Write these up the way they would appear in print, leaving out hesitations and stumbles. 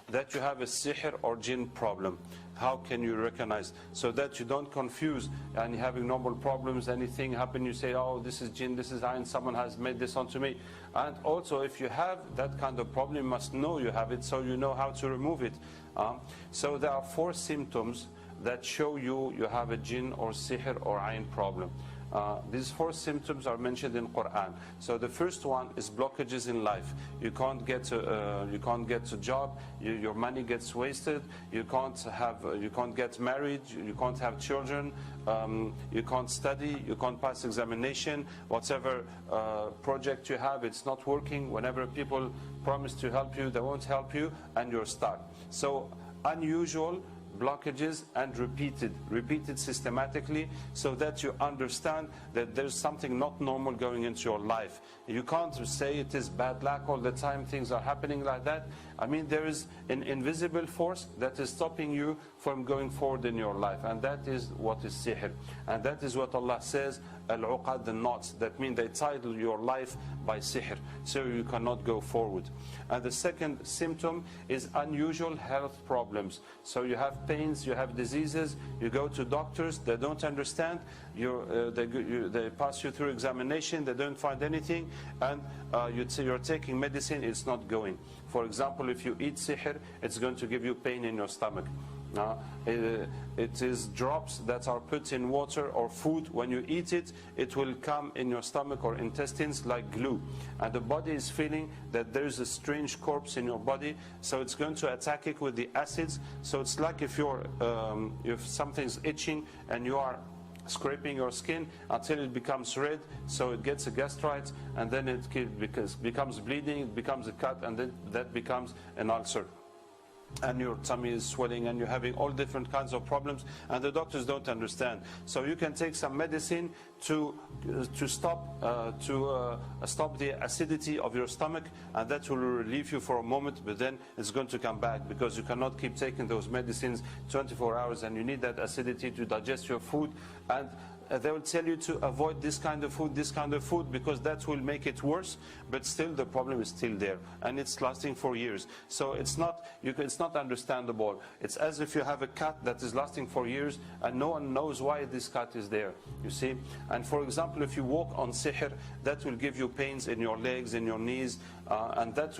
That you have a sihr or jinn problem. How can you recognize? So that you don't confuse and you're having normal problems, anything happen, you say, oh, this is jinn, this is ayn, someone has made this onto me. And also, if you have that kind of problem, you must know you have it, so you know how to remove it. So there are 4 symptoms that show you have a jinn or sihr or ayn problem. These 4 symptoms are mentioned in Quran. So the first one is blockages in life. You can't get a job. Your money gets wasted. You can't get married. You can't have children. You can't study. You can't pass examination. Whatever project you have, it's not working. Whenever people promise to help you, they won't help you, and you're stuck. So unusual blockages, and repeated systematically, so that you understand that there's something not normal going into your life. You can't say it is bad luck all the time, things are happening like that. I mean, there is an invisible force that is stopping you from going forward in your life, and that is what is sihr. And that is what Allah says, al-uqad, the knots. That means they title your life by sihr, so you cannot go forward. And the second symptom is unusual health problems. So you have pains, you have diseases, you go to doctors, they don't understand, they pass you through examination, they don't find anything, and you're taking medicine, it's not going. For example, if you eat sihr, it's going to give you pain in your stomach. It is drops that are put in water or food. When you eat it, it will come in your stomach or intestines like glue, and the body is feeling that there is a strange corpse in your body, so it's going to attack it with the acids. So it's like if something's itching and you are scraping your skin until it becomes red, so it gets a gastrite, and then it becomes bleeding, it becomes a cut, and then that becomes an ulcer, and your tummy is swelling, and you're having all different kinds of problems, and the doctors don't understand. So you can take some medicine to stop the acidity of your stomach, and that will relieve you for a moment, but then it's going to come back, because you cannot keep taking those medicines 24 hours, and you need that acidity to digest your food. And they will tell you to avoid this kind of food, because that will make it worse, but still the problem is still there, and it's lasting for years. So it's not understandable. It's as if you have a cut that is lasting for years, and no one knows why this cut is there, you see. And for example, if you walk on sihr, that will give you pains in your legs, in your knees, and that's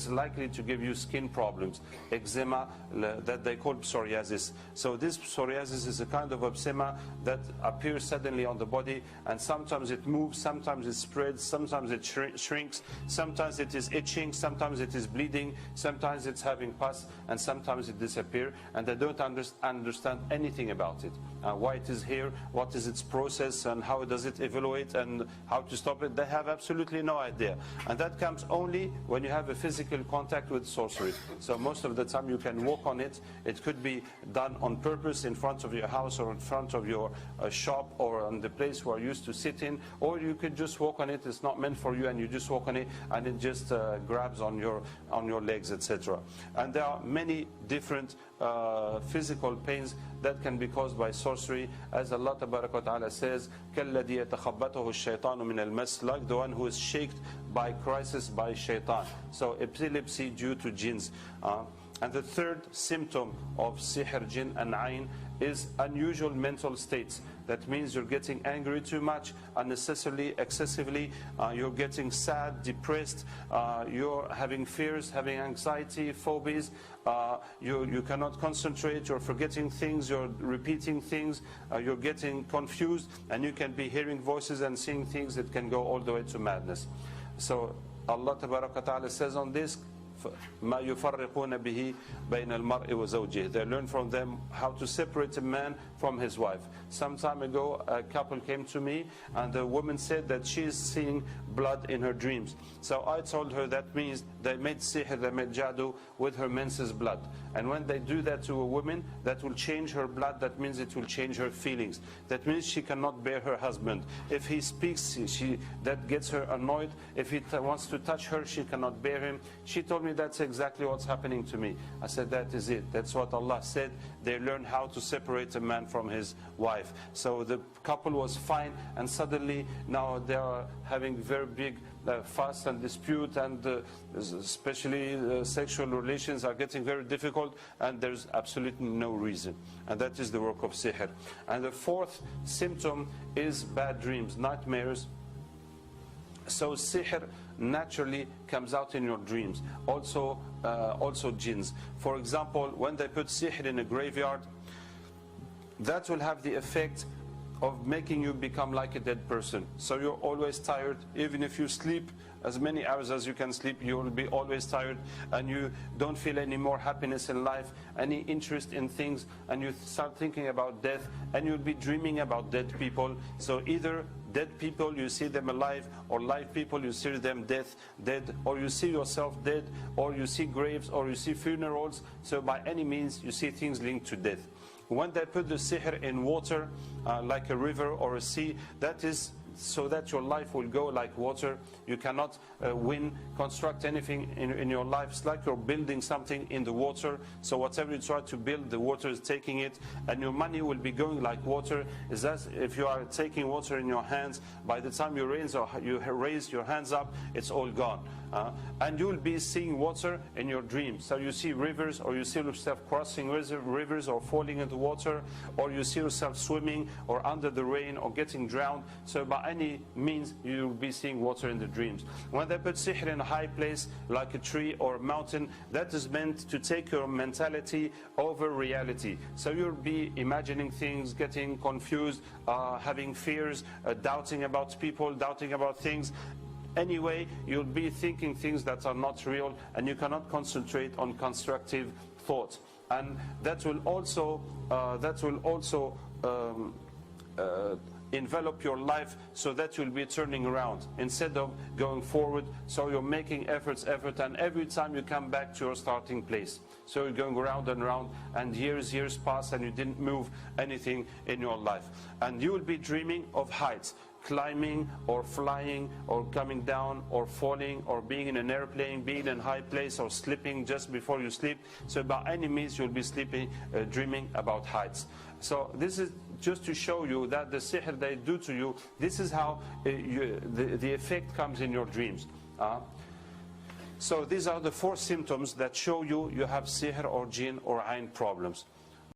likely to give you skin problems, eczema, that they call psoriasis. So this psoriasis is a kind of eczema that appears suddenly on the body, and sometimes it moves, sometimes it spreads, sometimes it shrinks, sometimes it is itching, sometimes it is bleeding, sometimes it's having pus, and sometimes it disappears, and they don't understand anything about it. Why it is here, what is its process, and how does it evaluate, and how to stop it. They have absolutely no idea. And that comes only when you have a physical contact with sorcery. So most of the time you can walk on it. It could be done on purpose in front of your house, or in front of your shop, or on the place where you used to sit in, or you could just walk on it. It's not meant for you, and you just walk on it, and it just grabs on your legs, etc. And there are many different physical pains that can be caused by sorcery, as Allah Tabaraka wa Ta'ala says, كَالَّذِي يَتَخَبَّطُهُ الشَّيْطَانُ مِنَ الْمَسِّ, like the one who is shaken by crisis by shaitan. So epilepsy due to jinns. And the third symptom of sihr, jinn and ayn is unusual mental states. That means you're getting angry too much, unnecessarily, excessively, you're getting sad, depressed, you're having fears, having anxiety, phobias, you cannot concentrate, you're forgetting things, you're repeating things, you're getting confused, and you can be hearing voices and seeing things that can go all the way to madness. So Allah Tabaraka wa Ta'ala says on this, ما يفرقون به بين المرء وزوجه. They learn from them how to separate a man from his wife. Some time ago, a couple came to me, and the woman said that she is seeing blood in her dreams. So I told her that means they made sihr, they made jadoo with her menses blood. And when they do that to a woman, that will change her blood. That means it will change her feelings. That means she cannot bear her husband. If he speaks, that gets her annoyed. If he wants to touch her, she cannot bear him. She told me that's exactly what's happening to me. I said, that is it. That's what Allah said. They learn how to separate a man from his wife. So the couple was fine, and suddenly now they are having very big fuss and dispute, and especially sexual relations are getting very difficult, and there's absolutely no reason. And that is the work of sihr. And the fourth symptom is bad dreams, nightmares. So sihr naturally comes out in your dreams. Also jinns. For example, when they put sihr in a graveyard, that will have the effect of making you become like a dead person. So you're always tired. Even if you sleep as many hours as you can sleep, you will be always tired, and you don't feel any more happiness in life, any interest in things, and you start thinking about death, and you'll be dreaming about dead people. So either dead people, you see them alive, or live people, you see them dead, or you see yourself dead, or you see graves, or you see funerals. So by any means, you see things linked to death. When they put the sihr in water, like a river or a sea, that is so that your life will go like water. You cannot construct anything in your life. It's like you're building something in the water. So whatever you try to build, the water is taking it, and your money will be going like water. Is that if you are taking water in your hands, by the time you raise your hands up, it's all gone. And you will be seeing water in your dreams. So you see rivers, or you see yourself crossing rivers, or falling into water, or you see yourself swimming, or under the rain, or getting drowned. So by any means, you will be seeing water in the dreams. When they put sihr in a high place, like a tree or a mountain, that is meant to take your mentality over reality. So you'll be imagining things, getting confused, having fears, doubting about people, doubting about things. Anyway, you'll be thinking things that are not real, and you cannot concentrate on constructive thought. And that will also envelop your life, so that you'll be turning around instead of going forward. So you're making effort, and every time you come back to your starting place. So you're going round and round, and years pass, and you didn't move anything in your life. And you will be dreaming of heights, climbing or flying or coming down or falling or being in an airplane, being in a high place, or sleeping just before you sleep. So by any means, you'll be dreaming about heights. So this is just to show you that the sihr they do to you, this is how the effect comes in your dreams. So these are the four symptoms that show you have sihr or jinn or ayn problems.